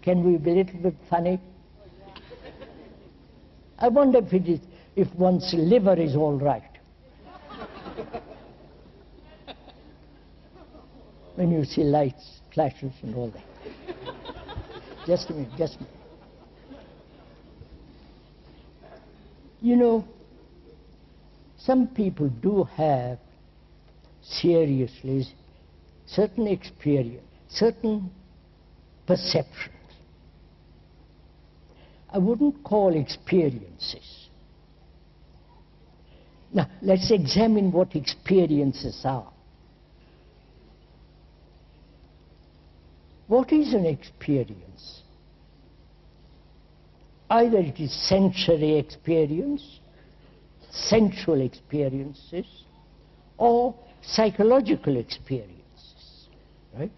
Can we be a little bit funny? I wonder if one's liver is all right. When you see lights, flashes and all that. Just a minute, just a minute. You know, some people do have seriously certain experience, certain perceptions. I wouldn't call experiences. Now, let's examine what experiences are. What is an experience? Either it is sensory experience, sensual experiences, or psychological experiences, right?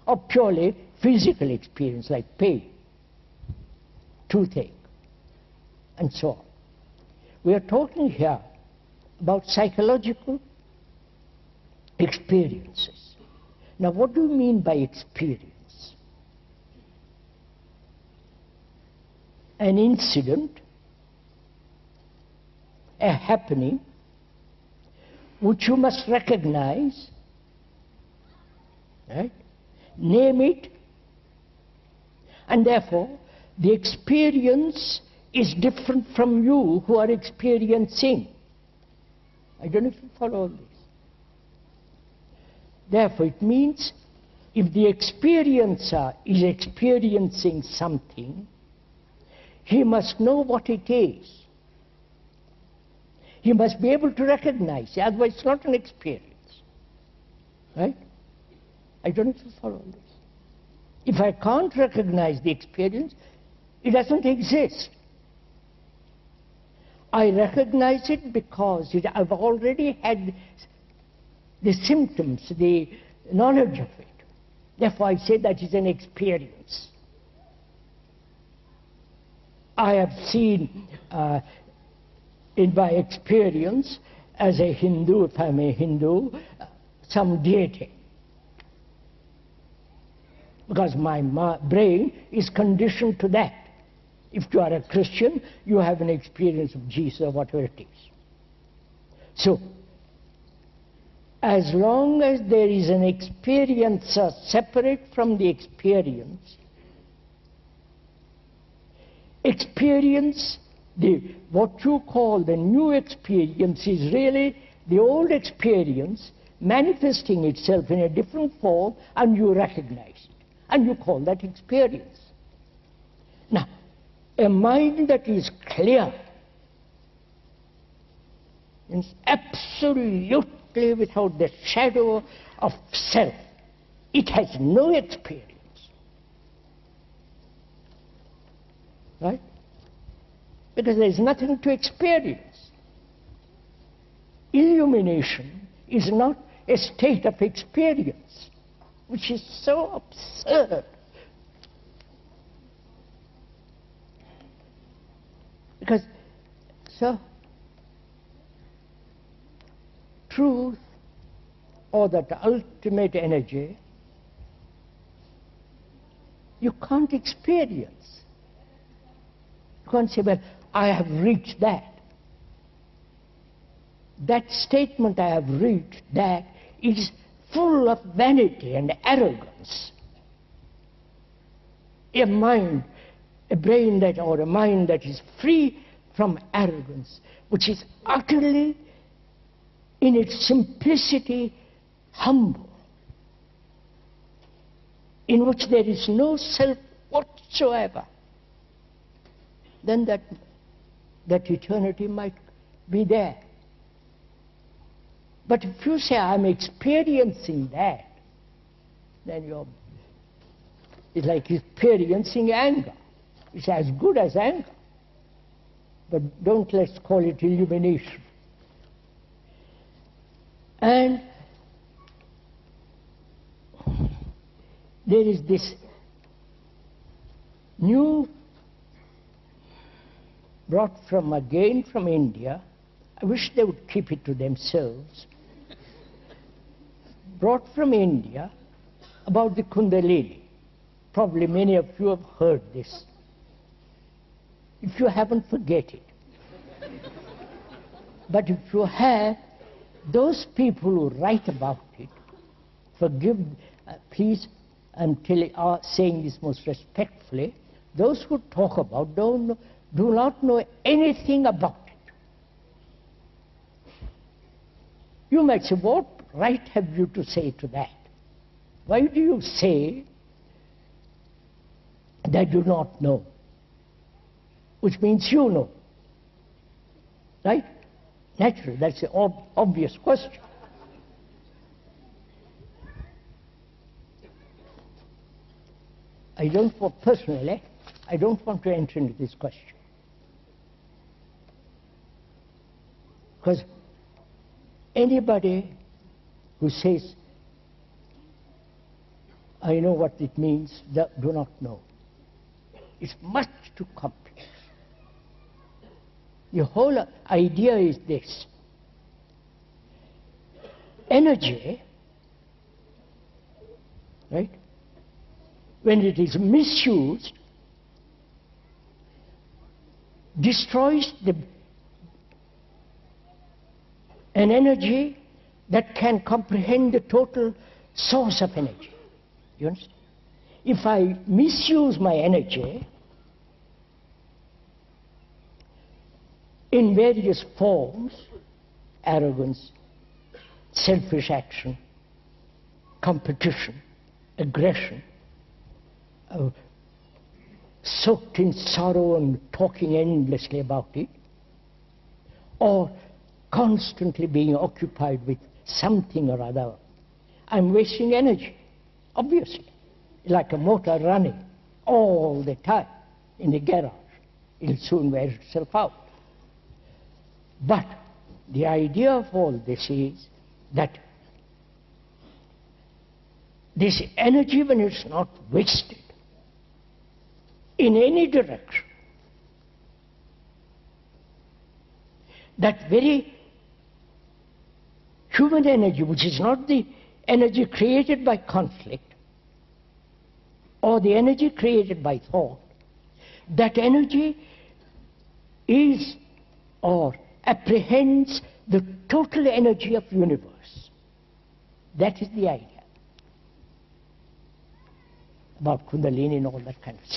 Or purely physical experience like pain, toothache, and so on. We are talking here about psychological experiences. Now, what do you mean by experience? An incident, a happening, which you must recognize, right? Name it, and therefore the experience is different from you who are experiencing. I don't know if you follow all this. Therefore, it means if the experiencer is experiencing something, he must know what it is. He must be able to recognize it, otherwise it's not an experience. Right? I don't know if you follow this. If I can't recognize the experience, it doesn't exist. I recognize it because I've already had the symptoms, the knowledge of it. Therefore, I say that is an experience. I have seen, in my experience as a Hindu, if I'm a Hindu, some deity. Because my brain is conditioned to that. If you are a Christian, you have an experience of Jesus or whatever it is. So, as long as there is an experiencer separate from the experience, what you call the new experience is really the old experience manifesting itself in a different form, and you recognize it. And you call that experience. Now, a mind that is clear is absolutely without the shadow of self. It has no experience. Right? Because there is nothing to experience. Illumination is not a state of experience, which is so absurd. Because, so, truth, or that ultimate energy, you can't experience. You can't say, well, I have reached that. That statement, I have reached that, is full of vanity and arrogance. A mind, a brain that, or a mind that is free from arrogance, which is utterly, in its simplicity, humble, in which there is no self whatsoever, then that eternity might be there. But if you say, I'm experiencing that, then it's like experiencing anger. It's as good as anger. But let's call it illumination. And there is this new, brought again from India, I wish they would keep it to themselves, brought from India about the Kundalini. Probably many of you have heard this. If you haven't, forget it. But if you have, those people who write about it, forgive, please, I'm saying this most respectfully, those who talk about do not know anything about it. You might say, what right have you to say to that? Why do you say they do not know? Which means you know. Right? Naturally, that's the obvious question. Personally, I don't want to enter into this question. Because anybody who says, I know what it means, do not know. It's much too complex. The whole idea is this. Energy, right, when it is misused, destroys an energy that can comprehend the total source of energy. You understand? If I misuse my energy in various forms, arrogance, selfish action, competition, aggression, soaked in sorrow and talking endlessly about it, or constantly being occupied with something or other, I'm wasting energy, obviously, like a motor running all the time in the garage. It'll soon wear itself out. But the idea of all this is that this energy, when it's not wasted in any direction, that very human energy, which is not the energy created by conflict or the energy created by thought, that energy is or apprehends the total energy of the universe. That is the idea about Kundalini and all that kind of stuff.